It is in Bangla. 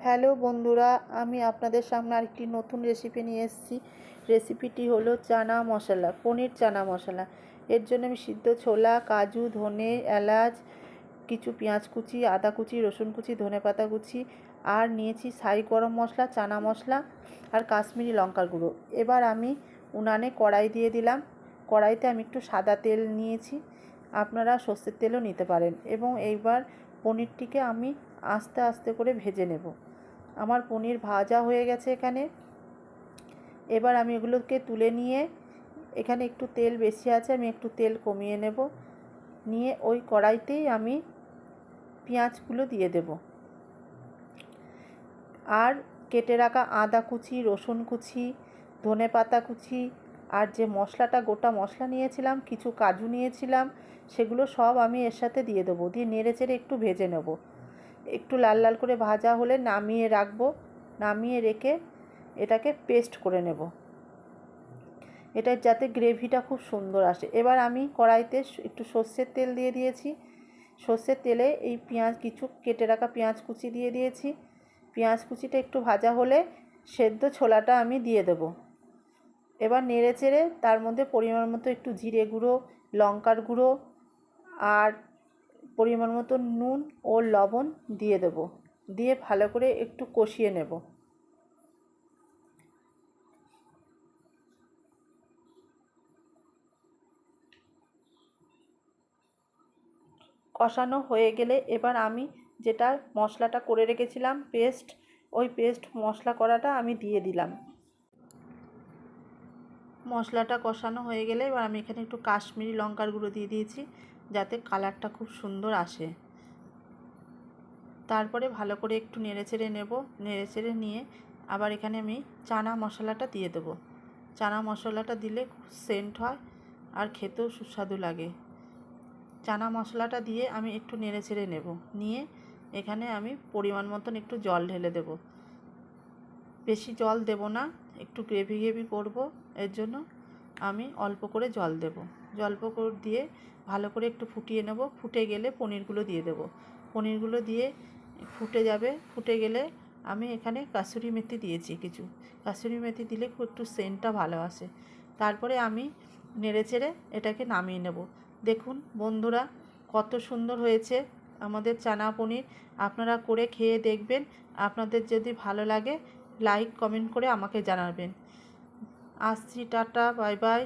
হ্যালো বন্ধুরা, আমি আপনাদের সামনে আরেকটি নতুন রেসিপি নিয়ে এসেছি। রেসিপিটি হলো চানা মশলা, পনির চানা মশলা। এর জন্য আমি সিদ্ধ ছোলা, কাজু, ধনে, এলাচ, কিছু পেঁয়াজ কুচি, আদা কুচি, রসুন কুচি, ধনেপাতা কুচি আর নিয়েছি ছাই গরম মশলা, চানা মশলা আর কাশ্মীরি লঙ্কার গুঁড়ো। এবার আমি উনানে কড়াই দিয়ে দিলাম। কড়াইতে আমি একটু সাদা তেল নিয়েছি, আপনারা সর্ষের তেলও নিতে পারেন। এবং এইবার পনিরটিকে আমি আস্তে আস্তে করে ভেজে নেব। আমার পনির ভাজা হয়ে গেছে এখানে। এবার আমি এগুলোকে তুলে নিয়ে, এখানে একটু তেল বেশি আছে, আমি একটু তেল কমিয়ে নেব। নিয়ে ওই কড়াইতেই আমি পেঁয়াজগুলো দিয়ে দেব আর কেটে রাখা আদা কুচি, রসুন কুচি, ধনেপাতা কুচি আর যে মশলাটা, গোটা মশলা নিয়েছিলাম, কিছু কাজু নিয়েছিলাম, সেগুলো সব আমি এর সাথে দিয়ে দেবো। দিয়ে নেড়ে চেড়ে একটু ভেজে নেব। একটু লাল লাল করে ভাজা হলে নামিয়ে রাখবো। নামিয়ে রেখে এটাকে পেস্ট করে নেব, এটা যাতে গ্রেভিটা খুব সুন্দর আসে। এবার আমি কড়াইতে একটু সর্ষের তেল দিয়ে দিয়েছি। সর্ষের তেলে এই পেঁয়াজ, কিছু কেটে রাখা পেঁয়াজ কুচি দিয়ে দিয়েছি। পেঁয়াজ কুচিটা একটু ভাজা হলে সেদ্ধ ছোলাটা আমি দিয়ে দেব। এবার নেড়ে চেড়ে তার মধ্যে পরিমাণ মতো একটু জিরে গুঁড়ো, লঙ্কার গুঁড়ো আর পরিমাণ মতো নুন ও লবণ দিয়ে দেব। দিয়ে ভালো করে একটু কষিয়ে নেব। কষানো হয়ে গেলে এবার আমি যেটা মশলাটা করে রেখেছিলাম পেস্ট, ওই পেস্ট মশলা করাটা আমি দিয়ে দিলাম। মশলাটা কষানো হয়ে গেলে এবার আমি এখানে একটু কাশ্মীরি লঙ্কার গুঁড়ো দিয়ে দিয়েছি, যাতে কালারটা খুব সুন্দর আসে। তারপরে ভালো করে একটু নেড়েচেড়ে নেব। নেড়েচেড়ে নিয়ে আবার এখানে আমি চানা মশলাটা দিয়ে দেবো। চানা মশলাটা দিলে খুব সেন্ট হয় আর খেতেও সুস্বাদু লাগে। চানা মশলাটা দিয়ে আমি একটু নেড়েচেড়ে নেব। নিয়ে এখানে আমি পরিমাণ মতন একটু জল ঢেলে দেব। বেশি জল দেব না, একটু গ্রেভি গ্রেভি করব, এর জন্য আমি অল্প করে জল দেব। অল্প করে দিয়ে ভালো করে একটু ফুটিয়ে নেব। ফুটে গেলে পনিরগুলো দিয়ে দেব। পনিরগুলো দিয়ে ফুটে যাবে। ফুটে গেলে আমি এখানে কাসুরি মেথি দিয়েছি কিছু। কাসুরি মেথি দিলে খুব একটু সেন্টটা ভালো আসে। তারপরে আমি নেড়েচেড়ে এটাকে নামিয়ে নেব। দেখুন বন্ধুরা, কত সুন্দর হয়েছে আমাদের চানা পনির। আপনারা করে খেয়ে দেখবেন। আপনাদের যদি ভালো লাগে লাইক কমেন্ট করে আমাকে জানাবেন। আসছি, টাটা, বাই বাই।